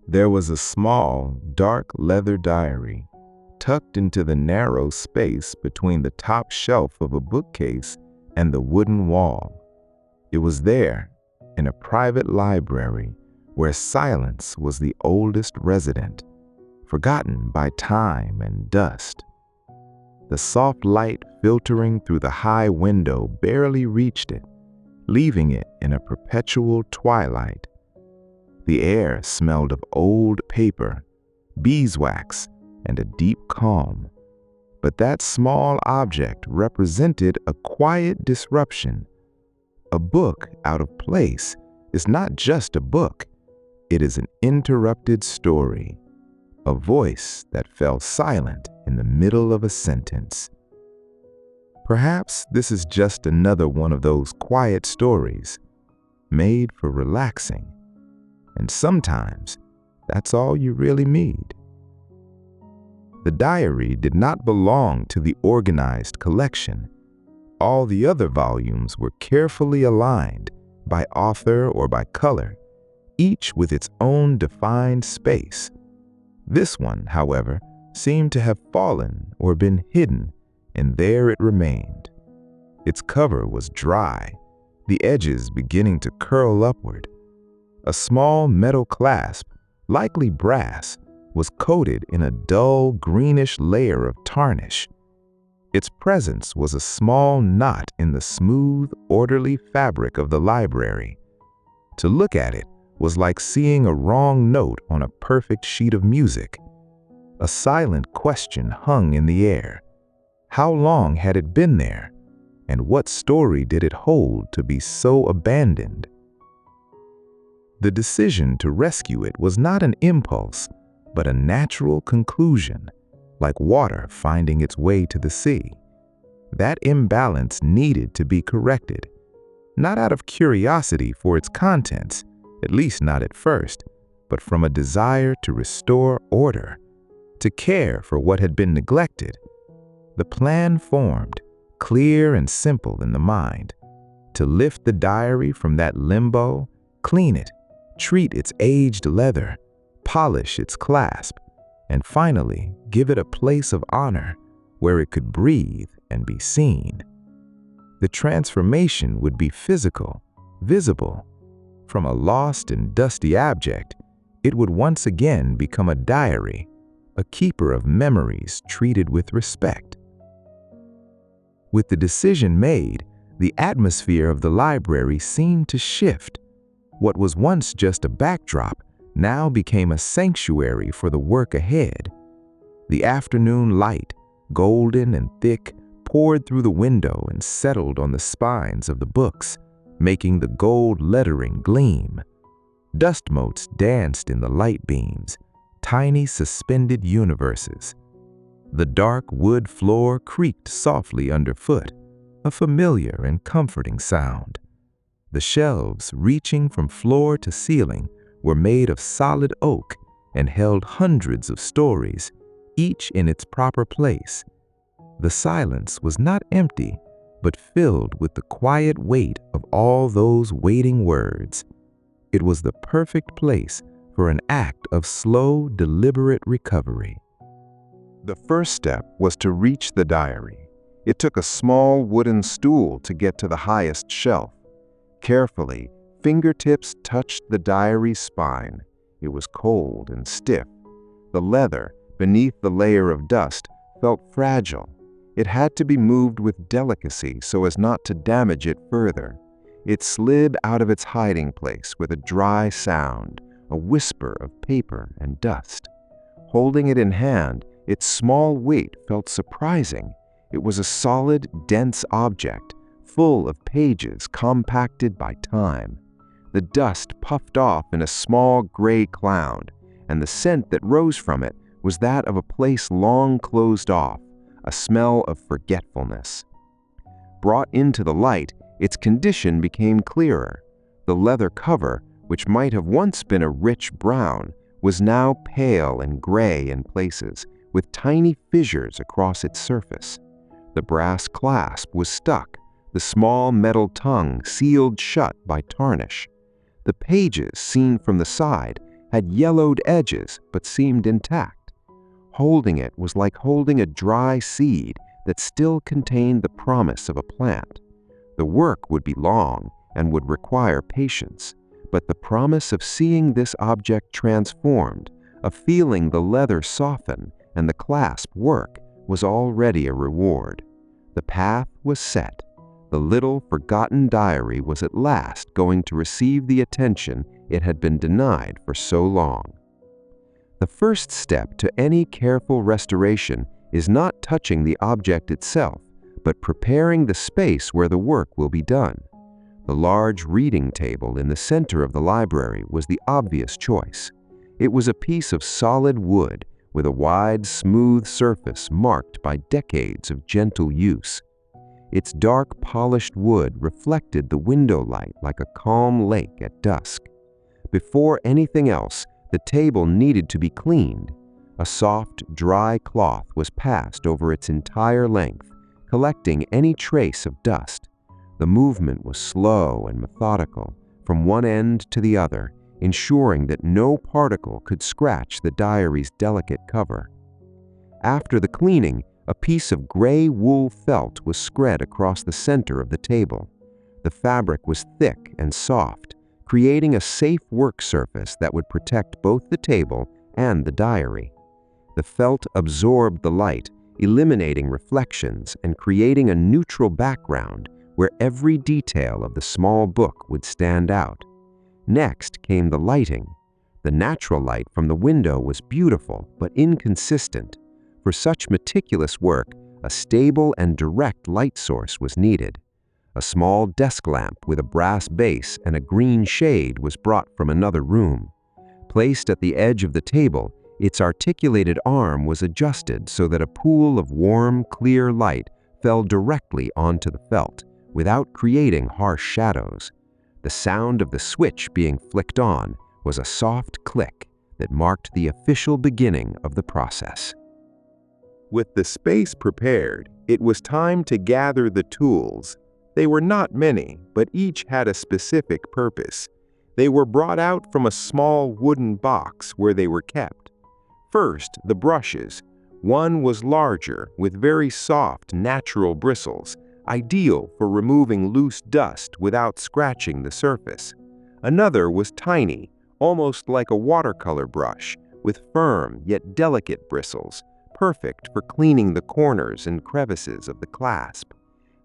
There was a small, dark leather diary tucked into the narrow space between the top shelf of a bookcase and the wooden wall. It was there, in a private library where silence was the oldest resident, forgotten by time and dust. The soft light filtering through the high window barely reached it, leaving it in a perpetual twilight. The air smelled of old paper, beeswax, and a deep calm. But that small object represented a quiet disruption. A book out of place is not just a book. It is an interrupted story, a voice that fell silent in the middle of a sentence. Perhaps this is just another one of those quiet stories, made for relaxing. And sometimes, that's all you really need. The diary did not belong to the organized collection. All the other volumes were carefully aligned by author or by color, each with its own defined space. This one, however, seemed to have fallen or been hidden, and there it remained. Its cover was dry, the edges beginning to curl upward. A small metal clasp, likely brass, was coated in a dull greenish layer of tarnish. Its presence was a small knot in the smooth, orderly fabric of the library. To look at it was like seeing a wrong note on a perfect sheet of music. A silent question hung in the air. How long had it been there? And what story did it hold to be so abandoned? The decision to rescue it was not an impulse, but a natural conclusion, like water finding its way to the sea. That imbalance needed to be corrected, not out of curiosity for its contents, at least not at first, but from a desire to restore order, to care for what had been neglected. The plan formed, clear and simple in the mind, to lift the diary from that limbo, clean it, treat its aged leather, polish its clasp, and finally give it a place of honor where it could breathe and be seen. The transformation would be physical, visible. From a lost and dusty object, it would once again become a diary, a keeper of memories treated with respect. With the decision made, the atmosphere of the library seemed to shift. What was once just a backdrop now became a sanctuary for the work ahead. The afternoon light, golden and thick, poured through the window and settled on the spines of the books, making the gold lettering gleam. Dust motes danced in the light beams, tiny suspended universes. The dark wood floor creaked softly underfoot, a familiar and comforting sound. The shelves, reaching from floor to ceiling, were made of solid oak and held hundreds of stories, each in its proper place. The silence was not empty, but filled with the quiet weight of all those waiting words. It was the perfect place for an act of slow, deliberate recovery. The first step was to reach the diary. It took a small wooden stool to get to the highest shelf. Carefully, fingertips touched the diary's spine. It was cold and stiff. The leather, beneath the layer of dust, felt fragile. It had to be moved with delicacy so as not to damage it further. It slid out of its hiding place with a dry sound, a whisper of paper and dust. Holding it in hand, its small weight felt surprising. It was a solid, dense object, full of pages compacted by time. The dust puffed off in a small gray cloud, and the scent that rose from it was that of a place long closed off, a smell of forgetfulness. Brought into the light, its condition became clearer. The leather cover, which might have once been a rich brown, was now pale and gray in places, with tiny fissures across its surface. The brass clasp was stuck, the small metal tongue sealed shut by tarnish. The pages, seen from the side, had yellowed edges but seemed intact. Holding it was like holding a dry seed that still contained the promise of a plant. The work would be long and would require patience, but the promise of seeing this object transformed, of feeling the leather soften and the clasp work, was already a reward. The path was set. The little forgotten diary was at last going to receive the attention it had been denied for so long. The first step to any careful restoration is not touching the object itself, but preparing the space where the work will be done. The large reading table in the center of the library was the obvious choice. It was a piece of solid wood with a wide, smooth surface marked by decades of gentle use. Its dark, polished wood reflected the window light like a calm lake at dusk. Before anything else, the table needed to be cleaned. A soft, dry cloth was passed over its entire length, collecting any trace of dust. The movement was slow and methodical, from one end to the other, ensuring that no particle could scratch the diary's delicate cover. After the cleaning, a piece of gray wool felt was spread across the center of the table. The fabric was thick and soft, creating a safe work surface that would protect both the table and the diary. The felt absorbed the light, eliminating reflections and creating a neutral background where every detail of the small book would stand out. Next came the lighting. The natural light from the window was beautiful but inconsistent. For such meticulous work, a stable and direct light source was needed. A small desk lamp with a brass base and a green shade was brought from another room. Placed at the edge of the table, its articulated arm was adjusted so that a pool of warm, clear light fell directly onto the felt, without creating harsh shadows. The sound of the switch being flicked on was a soft click that marked the official beginning of the process. With the space prepared, it was time to gather the tools. They were not many, but each had a specific purpose. They were brought out from a small wooden box where they were kept. First, the brushes. One was larger, with very soft, natural bristles, ideal for removing loose dust without scratching the surface. Another was tiny, almost like a watercolor brush, with firm yet delicate bristles, perfect for cleaning the corners and crevices of the clasp.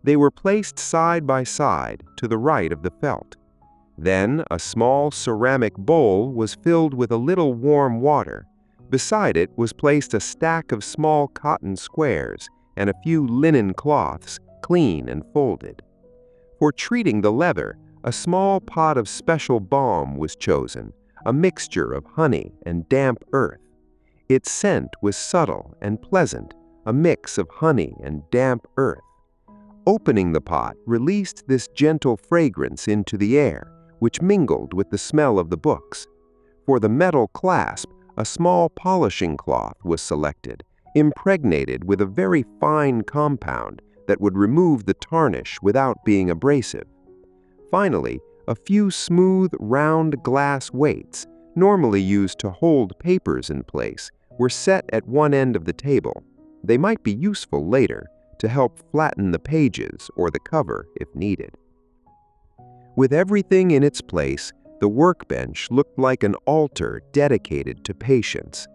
They were placed side by side to the right of the felt. Then a small ceramic bowl was filled with a little warm water. Beside it was placed a stack of small cotton squares and a few linen cloths, clean and folded. For treating the leather, a small pot of special balm was chosen, a mixture of honey and damp earth. Its scent was subtle and pleasant, a mix of honey and damp earth. Opening the pot released this gentle fragrance into the air, which mingled with the smell of the books. For the metal clasp, a small polishing cloth was selected, impregnated with a very fine compound that would remove the tarnish without being abrasive. Finally, a few smooth, round glass weights, normally used to hold papers in place, were set at one end of the table. They might be useful later to help flatten the pages or the cover if needed. With everything in its place, the workbench looked like an altar dedicated to patience.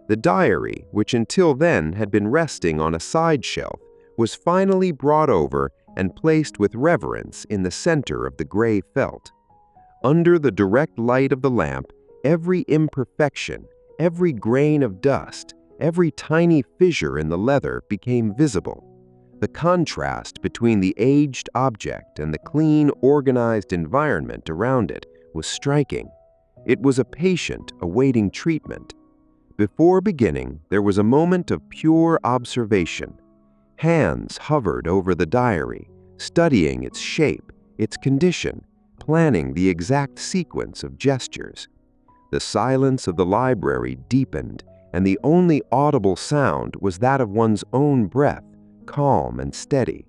The diary, which until then had been resting on a side shelf, was finally brought over and placed with reverence in the center of the gray felt. Under the direct light of the lamp, every imperfection, every grain of dust, every tiny fissure in the leather became visible. The contrast between the aged object and the clean, organized environment around it was striking. It was a patient awaiting treatment. Before beginning, there was a moment of pure observation. Hands hovered over the diary, studying its shape, its condition, planning the exact sequence of gestures. The silence of the library deepened, and the only audible sound was that of one's own breath, calm and steady.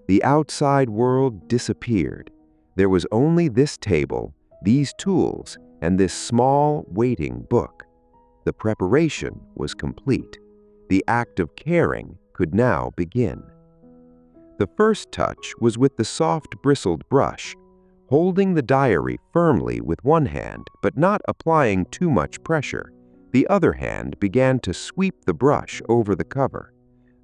The outside world disappeared. There was only this table, these tools, and this small, waiting book. The preparation was complete. The act of caring could now begin. The first touch was with the soft, bristled brush, holding the diary firmly with one hand but not applying too much pressure. The other hand began to sweep the brush over the cover.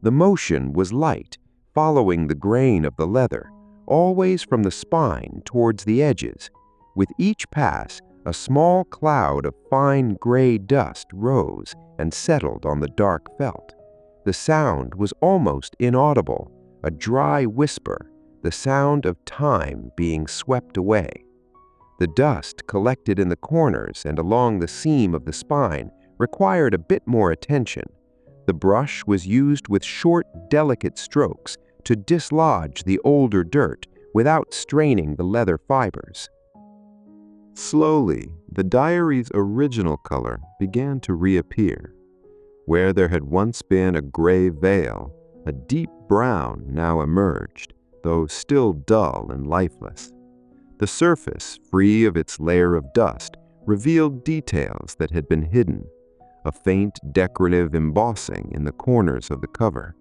The motion was light, following the grain of the leather, always from the spine towards the edges. With each pass, a small cloud of fine gray dust rose and settled on the dark felt. The sound was almost inaudible, a dry whisper, the sound of time being swept away. The dust collected in the corners and along the seam of the spine required a bit more attention. The brush was used with short, delicate strokes to dislodge the older dirt without straining the leather fibers. Slowly, the diary's original color began to reappear. Where there had once been a gray veil, a deep brown now emerged, though still dull and lifeless. The surface, free of its layer of dust, revealed details that had been hidden. A faint decorative embossing in the corners of the cover,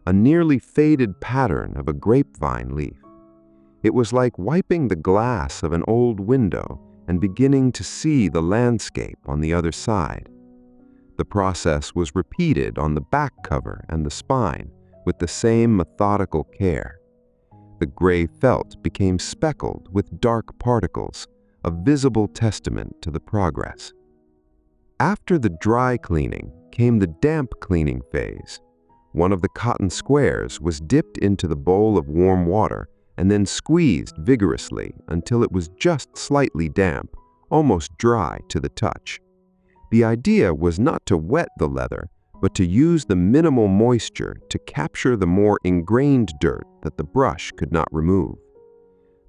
a nearly faded pattern of a grapevine leaf. It was like wiping the glass of an old window and beginning to see the landscape on the other side. The process was repeated on the back cover and the spine with the same methodical care. The gray felt became speckled with dark particles, a visible testament to the progress. After the dry cleaning came the damp cleaning phase. One of the cotton squares was dipped into the bowl of warm water and then squeezed vigorously until it was just slightly damp, almost dry to the touch. The idea was not to wet the leather, but to use the minimal moisture to capture the more ingrained dirt that the brush could not remove.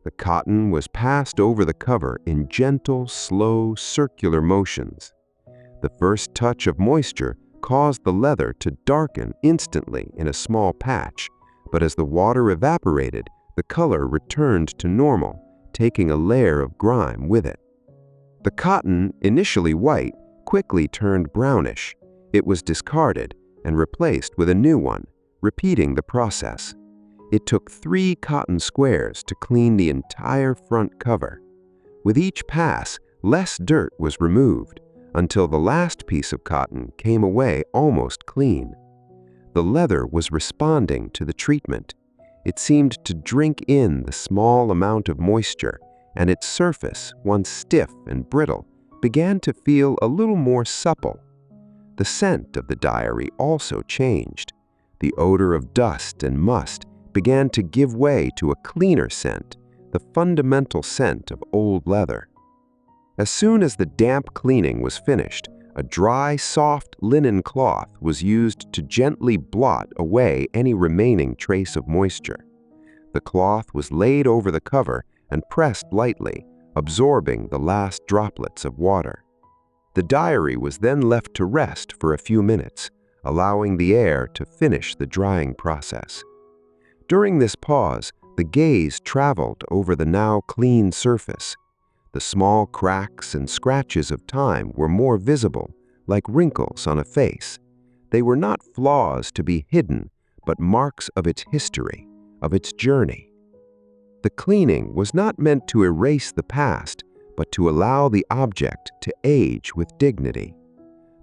The cotton was passed over the cover in gentle, slow, circular motions. The first touch of moisture caused the leather to darken instantly in a small patch, but as the water evaporated, the color returned to normal, taking a layer of grime with it. The cotton, initially white, quickly turned brownish. It was discarded and replaced with a new one, repeating the process. It took 3 cotton squares to clean the entire front cover. With each pass, less dirt was removed, until the last piece of cotton came away almost clean. The leather was responding to the treatment. It seemed to drink in the small amount of moisture, and its surface, once stiff and brittle, began to feel a little more supple. The scent of the diary also changed. The odor of dust and must began to give way to a cleaner scent, the fundamental scent of old leather. As soon as the damp cleaning was finished, a dry, soft linen cloth was used to gently blot away any remaining trace of moisture. The cloth was laid over the cover and pressed lightly, absorbing the last droplets of water. The diary was then left to rest for a few minutes, allowing the air to finish the drying process. During this pause, the gaze traveled over the now clean surface. The small cracks and scratches of time were more visible, like wrinkles on a face. They were not flaws to be hidden, but marks of its history, of its journey. The cleaning was not meant to erase the past, but to allow the object to age with dignity.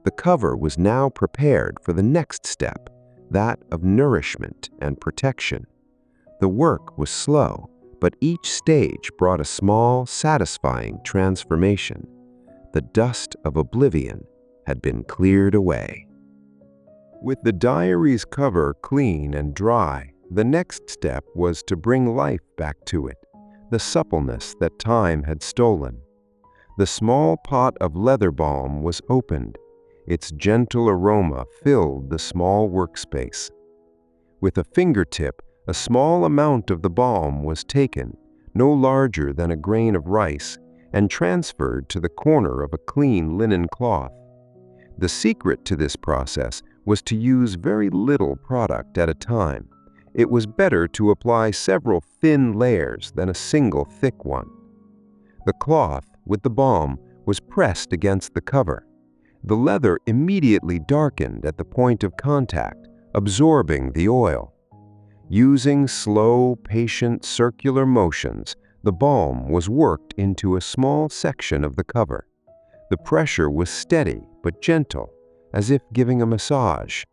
The cover was now prepared for the next step, that of nourishment and protection. The work was slow, but each stage brought a small, satisfying transformation. The dust of oblivion had been cleared away. With the diary's cover clean and dry, the next step was to bring life back to it, the suppleness that time had stolen. The small pot of leather balm was opened. Its gentle aroma filled the small workspace. With a fingertip, a small amount of the balm was taken, no larger than a grain of rice, and transferred to the corner of a clean linen cloth. The secret to this process was to use very little product at a time. It was better to apply several thin layers than a single thick one. The cloth, with the balm, was pressed against the cover. The leather immediately darkened at the point of contact, absorbing the oil. Using slow, patient circular motions, the balm was worked into a small section of the cover. The pressure was steady but gentle, as if giving a massage.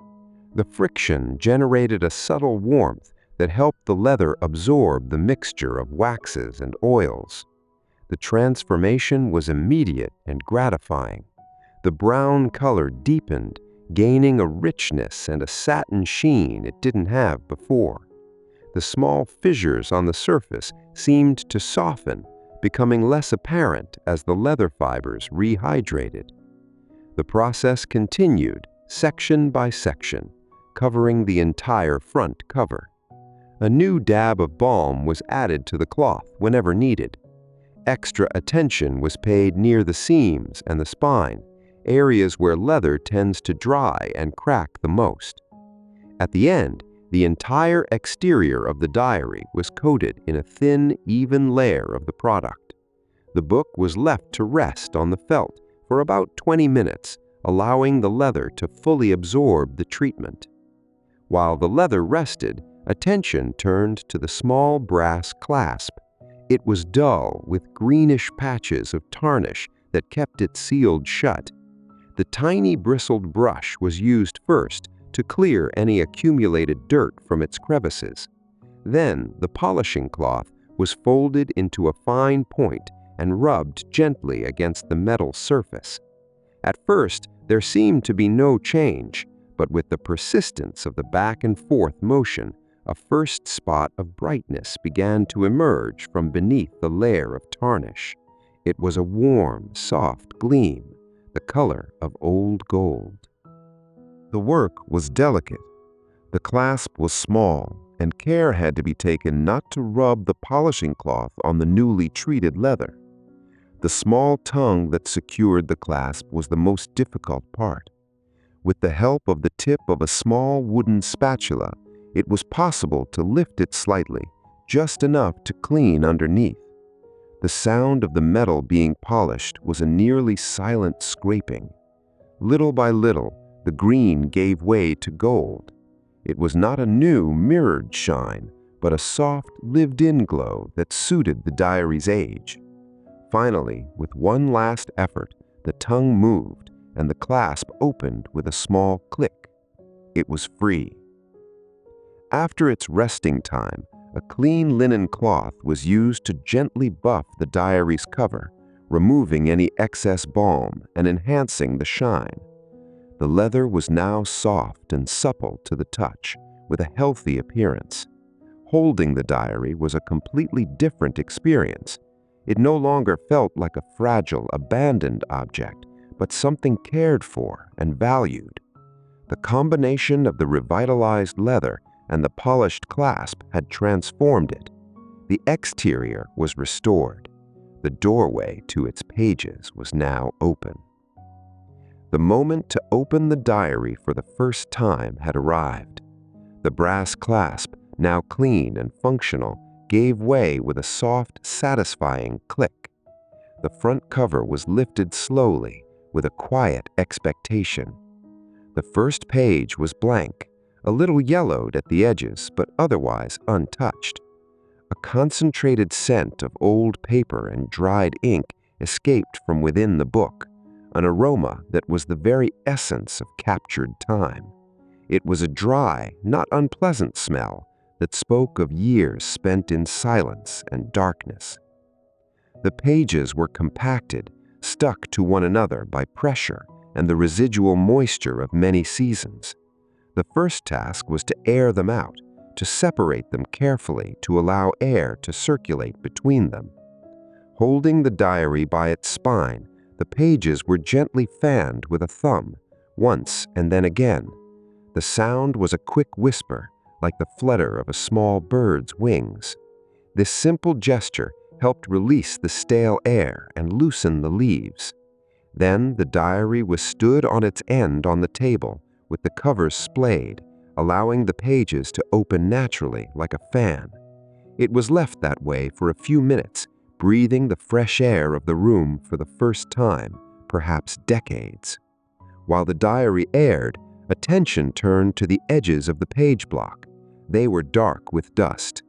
The friction generated a subtle warmth that helped the leather absorb the mixture of waxes and oils. The transformation was immediate and gratifying. The brown color deepened, gaining a richness and a satin sheen it didn't have before. The small fissures on the surface seemed to soften, becoming less apparent as the leather fibers rehydrated. The process continued, section by section, covering the entire front cover. A new dab of balm was added to the cloth whenever needed. Extra attention was paid near the seams and the spine, areas where leather tends to dry and crack the most. At the end, the entire exterior of the diary was coated in a thin, even layer of the product. The book was left to rest on the felt for about 20 minutes, allowing the leather to fully absorb the treatment. While the leather rested, attention turned to the small brass clasp. It was dull with greenish patches of tarnish that kept it sealed shut. The tiny bristled brush was used first to clear any accumulated dirt from its crevices. Then the polishing cloth was folded into a fine point and rubbed gently against the metal surface. At first, there seemed to be no change, but with the persistence of the back and forth motion, a first spot of brightness began to emerge from beneath the layer of tarnish. It was a warm, soft gleam, the color of old gold. The work was delicate. The clasp was small, and care had to be taken not to rub the polishing cloth on the newly treated leather. The small tongue that secured the clasp was the most difficult part. With the help of the tip of a small wooden spatula, it was possible to lift it slightly, just enough to clean underneath. The sound of the metal being polished was a nearly silent scraping. Little by little, the green gave way to gold. It was not a new, mirrored shine, but a soft, lived-in glow that suited the diary's age. Finally, with one last effort, the tongue moved, and the clasp opened with a small click. It was free. After its resting time, a clean linen cloth was used to gently buff the diary's cover, removing any excess balm and enhancing the shine. The leather was now soft and supple to the touch, with a healthy appearance. Holding the diary was a completely different experience. It no longer felt like a fragile, abandoned object, but something cared for and valued. The combination of the revitalized leather and the polished clasp had transformed it. The exterior was restored. The doorway to its pages was now open. The moment to open the diary for the first time had arrived. The brass clasp, now clean and functional, gave way with a soft, satisfying click. The front cover was lifted slowly, with a quiet expectation. The first page was blank, a little yellowed at the edges, but otherwise untouched. A concentrated scent of old paper and dried ink escaped from within the book, an aroma that was the very essence of captured time. It was a dry, not unpleasant smell that spoke of years spent in silence and darkness. The pages were compacted, stuck to one another by pressure and the residual moisture of many seasons. The first task was to air them out, to separate them carefully to allow air to circulate between them. Holding the diary by its spine, the pages were gently fanned with a thumb, once and then again. The sound was a quick whisper, like the flutter of a small bird's wings. This simple gesture helped release the stale air and loosen the leaves. Then the diary was stood on its end on the table, with the covers splayed, allowing the pages to open naturally like a fan. It was left that way for a few minutes, breathing the fresh air of the room for the first time, perhaps decades. While the diary aired, attention turned to the edges of the page block. They were dark with dust.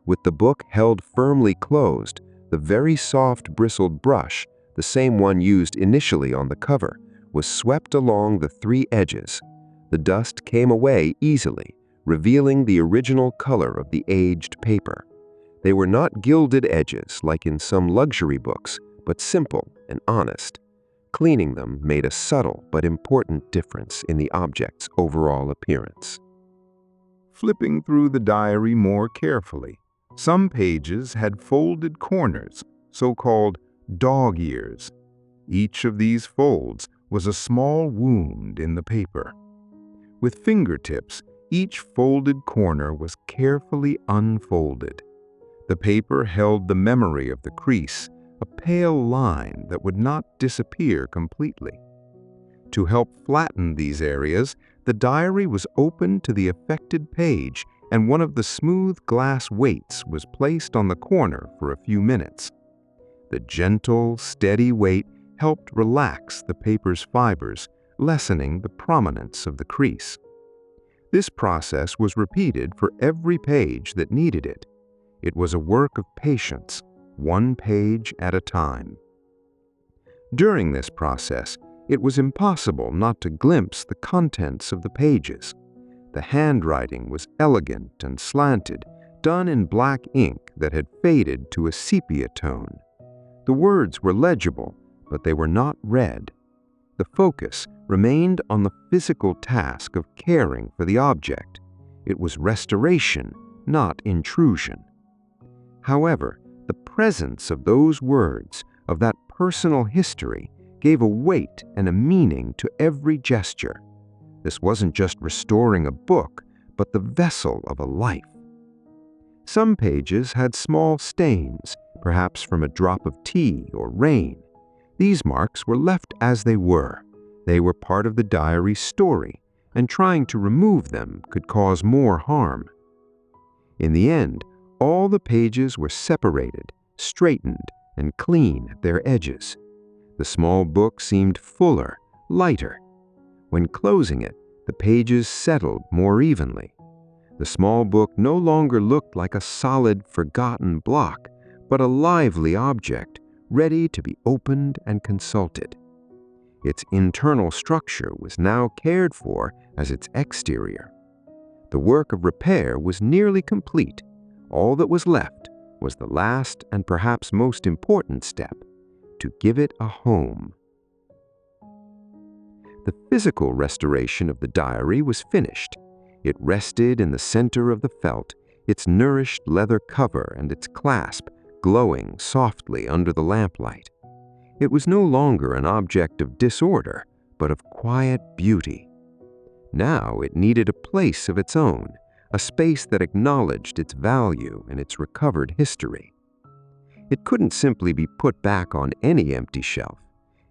With the book held firmly closed, the very soft bristled brush, the same one used initially on the cover, was swept along the three edges. The dust came away easily, revealing the original color of the aged paper. They were not gilded edges like in some luxury books, but simple and honest. Cleaning them made a subtle but important difference in the object's overall appearance. Flipping through the diary more carefully, some pages had folded corners, so-called dog ears. Each of these folds was a small wound in the paper. With fingertips, each folded corner was carefully unfolded. The paper held the memory of the crease, a pale line that would not disappear completely. To help flatten these areas, the diary was opened to the affected page, and one of the smooth glass weights was placed on the corner for a few minutes. The gentle, steady weight helped relax the paper's fibers, lessening the prominence of the crease. This process was repeated for every page that needed it. It was a work of patience, one page at a time. During this process, it was impossible not to glimpse the contents of the pages. The handwriting was elegant and slanted, done in black ink that had faded to a sepia tone. The words were legible, but they were not read. The focus remained on the physical task of caring for the object. It was restoration, not intrusion. However, the presence of those words, of that personal history, gave a weight and a meaning to every gesture. This wasn't just restoring a book, but the vessel of a life. Some pages had small stains, perhaps from a drop of tea or rain. These marks were left as they were. They were part of the diary's story, and trying to remove them could cause more harm. In the end, all the pages were separated, straightened, and clean at their edges. The small book seemed fuller, lighter. When closing it, the pages settled more evenly. The small book no longer looked like a solid, forgotten block, but a lively object, ready to be opened and consulted. Its internal structure was now cared for as its exterior. The work of repair was nearly complete. All that was left was the last and perhaps most important step, to give it a home. The physical restoration of the diary was finished. It rested in the center of the felt, its nourished leather cover and its clasp glowing softly under the lamplight. It was no longer an object of disorder, but of quiet beauty. Now it needed a place of its own, a space that acknowledged its value and its recovered history. It couldn't simply be put back on any empty shelf.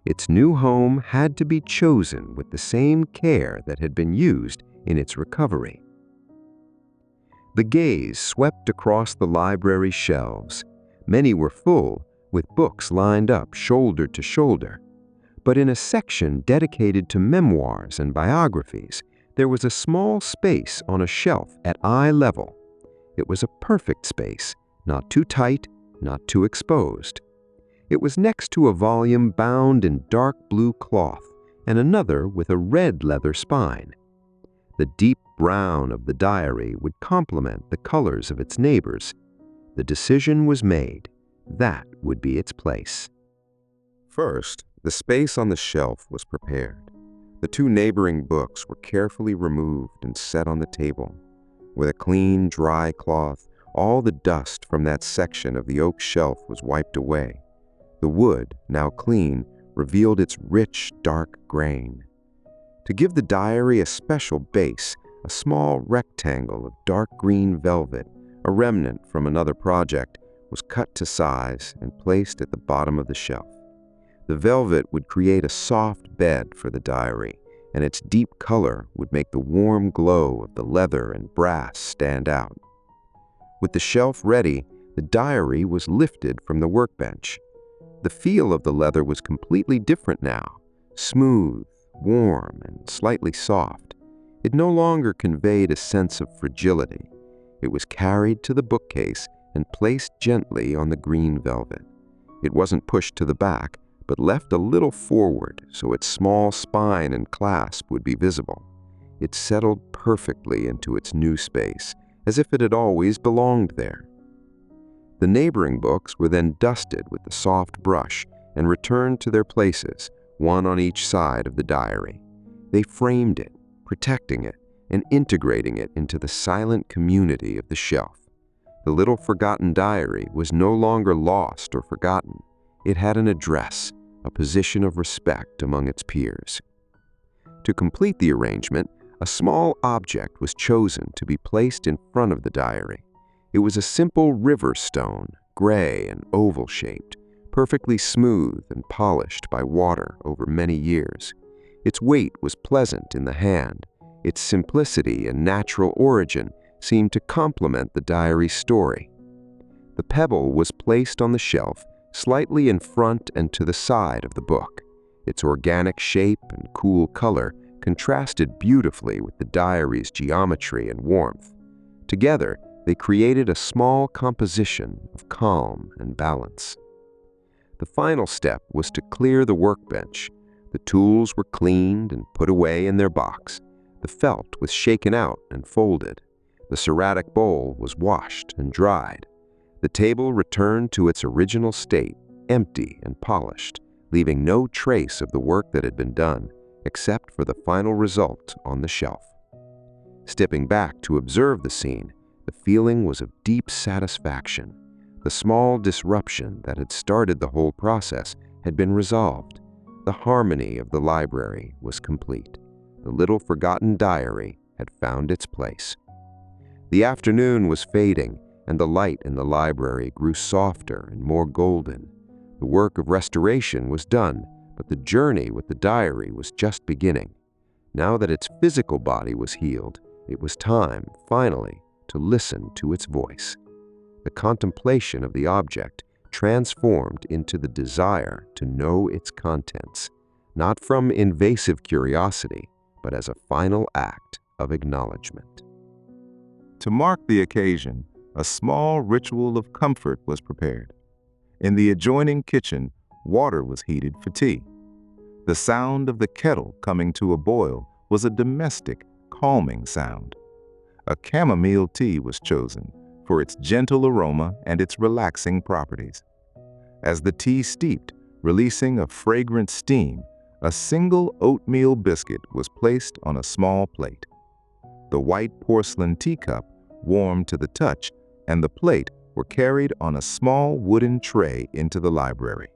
Its new home had to be chosen with the same care that had been used in its recovery. The gaze swept across the library shelves. Many were full, with books lined up shoulder to shoulder. But in a section dedicated to memoirs and biographies, there was a small space on a shelf at eye level. It was a perfect space, not too tight, not too exposed. It was next to a volume bound in dark blue cloth and another with a red leather spine. The deep brown of the diary would complement the colors of its neighbors. The decision was made. That would be its place. First, the space on the shelf was prepared. The two neighboring books were carefully removed and set on the table. With a clean, dry cloth, all the dust from that section of the oak shelf was wiped away. The wood, now clean, revealed its rich, dark grain. To give the diary a special base, a small rectangle of dark green velvet, a remnant from another project, was cut to size and placed at the bottom of the shelf. The velvet would create a soft bed for the diary, and its deep color would make the warm glow of the leather and brass stand out. With the shelf ready, The diary was lifted from the workbench. The feel of the leather was completely different now, smooth, warm, and slightly soft. It no longer conveyed a sense of fragility. It was carried to the bookcase and placed gently on the green velvet. It wasn't pushed to the back, but left a little forward so its small spine and clasp would be visible. It settled perfectly into its new space, as if it had always belonged there. The neighboring books were then dusted with the soft brush and returned to their places, one on each side of the diary. They framed it, protecting it, and integrating it into the silent community of the shelf. The little forgotten diary was no longer lost or forgotten. It had an address, a position of respect among its peers. To complete the arrangement, a small object was chosen to be placed in front of the diary. It was a simple river stone, gray and oval-shaped, perfectly smooth and polished by water over many years. Its weight was pleasant in the hand. Its simplicity and natural origin seemed to complement the diary's story. The pebble was placed on the shelf, slightly in front and to the side of the book. Its organic shape and cool color contrasted beautifully with the diary's geometry and warmth. Together, they created a small composition of calm and balance. The final step was to clear the workbench. The tools were cleaned and put away in their box. The felt was shaken out and folded. The ceramic bowl was washed and dried. The table returned to its original state, empty and polished, leaving no trace of the work that had been done, except for the final result on the shelf. Stepping back to observe the scene, the feeling was of deep satisfaction. The small disruption that had started the whole process had been resolved. The harmony of the library was complete. The little forgotten diary had found its place. The afternoon was fading, and the light in the library grew softer and more golden. The work of restoration was done, but the journey with the diary was just beginning. Now that its physical body was healed, it was time, finally, to listen to its voice. The contemplation of the object transformed into the desire to know its contents, not from invasive curiosity, but as a final act of acknowledgement. To mark the occasion, a small ritual of comfort was prepared. In the adjoining kitchen, water was heated for tea. The sound of the kettle coming to a boil was a domestic, calming sound. A chamomile tea was chosen for its gentle aroma and its relaxing properties. As the tea steeped, releasing a fragrant steam, a single oatmeal biscuit was placed on a small plate. The white porcelain teacup warmed to the touch, and the plate were carried on a small wooden tray into the library.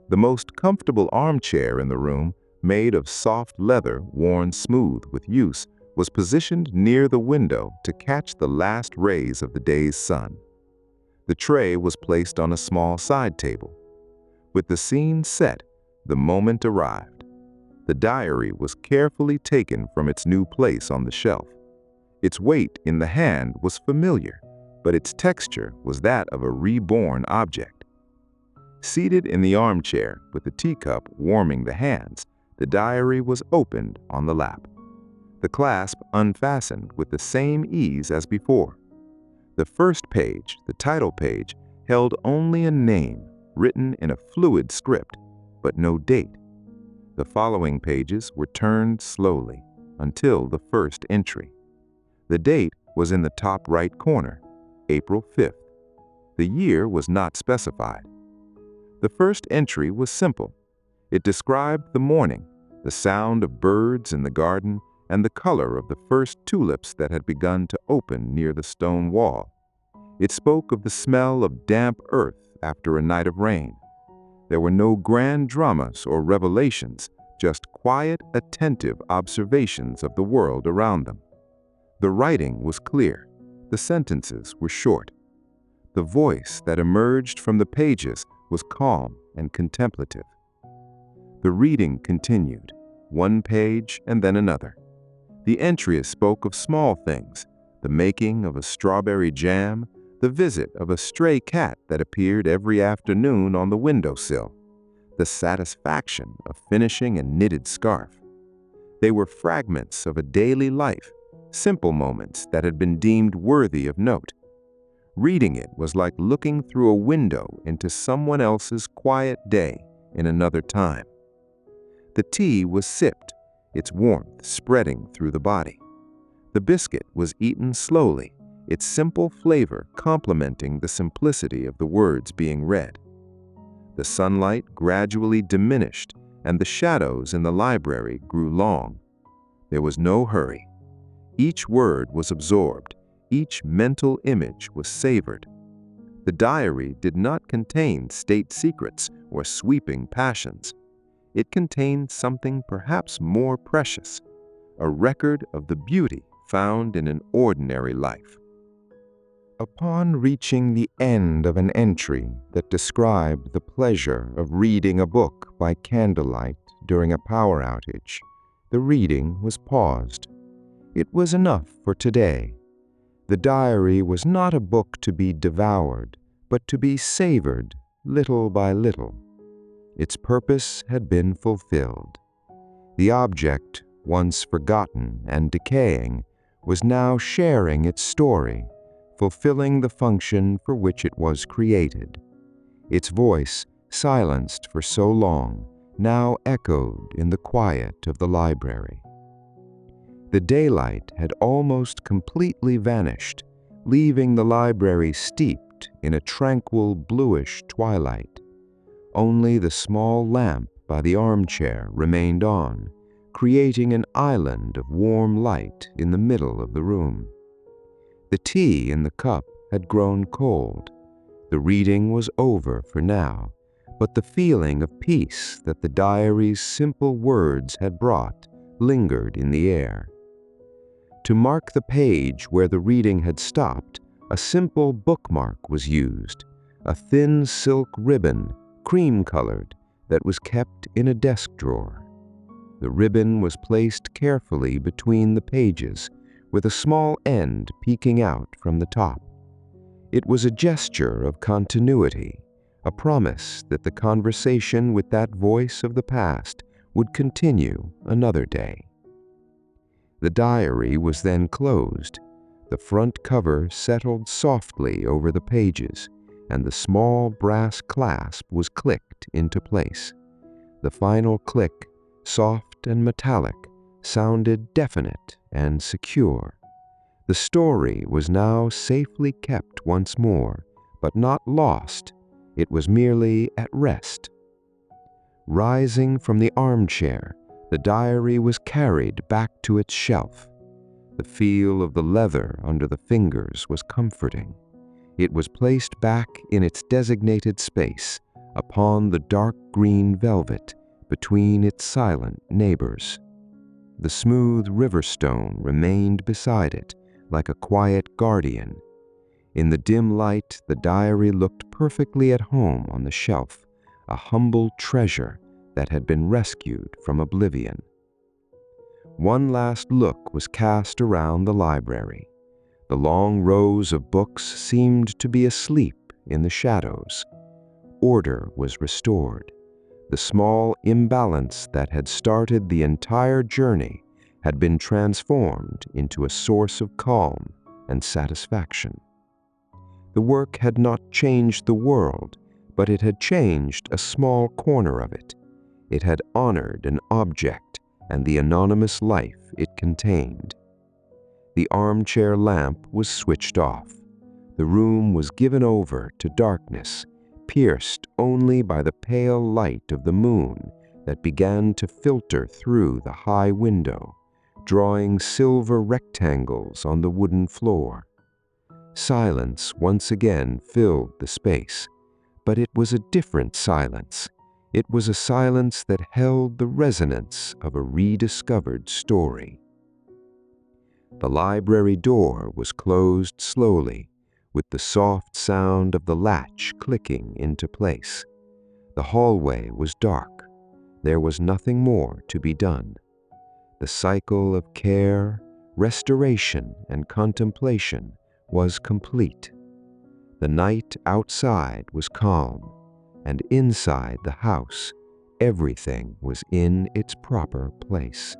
The most comfortable armchair in the room, made of soft leather worn smooth with use, was positioned near the window to catch the last rays of the day's sun. The tray was placed on a small side table. With the scene set, the moment arrived. The diary was carefully taken from its new place on the shelf. Its weight in the hand was familiar, but its texture was that of a reborn object. Seated in the armchair with the teacup warming the hands, the diary was opened on the lap. The clasp unfastened with the same ease as before. The first page, the title page, held only a name written in a fluid script, but no date. The following pages were turned slowly until the first entry. The date was in the top right corner, April 5th. The year was not specified. The first entry was simple. It described the morning, the sound of birds in the garden, and the color of the first tulips that had begun to open near the stone wall. It spoke of the smell of damp earth after a night of rain. There were no grand dramas or revelations, just quiet, attentive observations of the world around them. The writing was clear. The sentences were short. The voice that emerged from the pages was calm and contemplative. The reading continued, one page and then another. The entries spoke of small things, the making of a strawberry jam, the visit of a stray cat that appeared every afternoon on the windowsill, the satisfaction of finishing a knitted scarf. They were fragments of a daily life, simple moments that had been deemed worthy of note. Reading it was like looking through a window into someone else's quiet day in another time. The tea was sipped, its warmth spreading through the body. The biscuit was eaten slowly, its simple flavor complementing the simplicity of the words being read. The sunlight gradually diminished, and the shadows in the library grew long. There was no hurry. Each word was absorbed, each mental image was savored. The diary did not contain state secrets or sweeping passions. It contained something perhaps more precious, a record of the beauty found in an ordinary life. Upon reaching the end of an entry that described the pleasure of reading a book by candlelight during a power outage, the reading was paused. It was enough for today. The diary was not a book to be devoured, but to be savored little by little. Its purpose had been fulfilled. The object, once forgotten and decaying, was now sharing its story, fulfilling the function for which it was created. Its voice, silenced for so long, now echoed in the quiet of the library. The daylight had almost completely vanished, leaving the library steeped in a tranquil bluish twilight. Only the small lamp by the armchair remained on, creating an island of warm light in the middle of the room. The tea in the cup had grown cold. The reading was over for now, but the feeling of peace that the diary's simple words had brought lingered in the air. To mark the page where the reading had stopped, a simple bookmark was used, a thin silk ribbon, cream-colored, that was kept in a desk drawer. The ribbon was placed carefully between the pages, with a small end peeking out from the top. It was a gesture of continuity, a promise that the conversation with that voice of the past would continue another day. The diary was then closed. The front cover settled softly over the pages, and the small brass clasp was clicked into place. The final click, soft and metallic, sounded definite and secure. The story was now safely kept once more, but not lost. It was merely at rest. Rising from the armchair, the diary was carried back to its shelf. The feel of the leather under the fingers was comforting. It was placed back in its designated space, upon the dark green velvet between its silent neighbors. The smooth river stone remained beside it, like a quiet guardian. In the dim light, the diary looked perfectly at home on the shelf, a humble treasure that had been rescued from oblivion. One last look was cast around the library. The long rows of books seemed to be asleep in the shadows. Order was restored. The small imbalance that had started the entire journey had been transformed into a source of calm and satisfaction. The work had not changed the world, but it had changed a small corner of it. It had honored an object and the anonymous life it contained. The armchair lamp was switched off. The room was given over to darkness, pierced only by the pale light of the moon that began to filter through the high window, drawing silver rectangles on the wooden floor. Silence once again filled the space, but it was a different silence. It was a silence that held the resonance of a rediscovered story. The library door was closed slowly, with the soft sound of the latch clicking into place. The hallway was dark. There was nothing more to be done. The cycle of care, restoration, and contemplation was complete. The night outside was calm, and inside the house, everything was in its proper place.